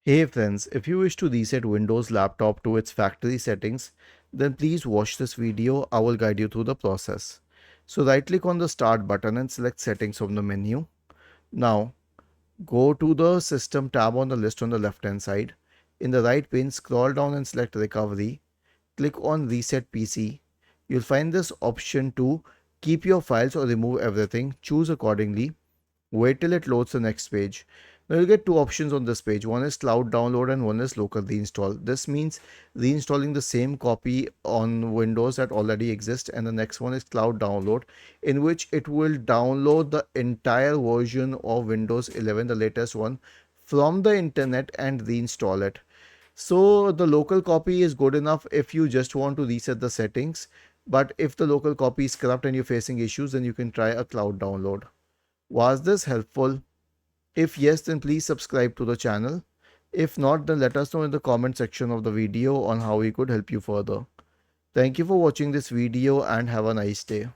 Hey friends, if you wish to reset Windows laptop to its factory settings, then please watch this video. I will guide you through the process. So right click on the start button and select settings from the menu. Now go to the system tab on the list on the left hand side. In the right pane, scroll down and select recovery. Click on reset PC. You'll find this option to keep your files or remove everything. Choose accordingly. Wait till it loads the next page. Now you'll get two options on this page. One is cloud download and one is local reinstall. This means reinstalling the same copy on Windows that already exists, and the next one is cloud download, in which it will download the entire version of Windows 11, the latest one, from the internet and reinstall it. So the local copy is good enough if you just want to reset the settings, but if the local copy is corrupt and you're facing issues, then you can try a cloud download. Was this helpful? If yes, then please subscribe to the channel. If not, then let us know in the comment section of the video on how we could help you further. Thank you for watching this video and have a nice day.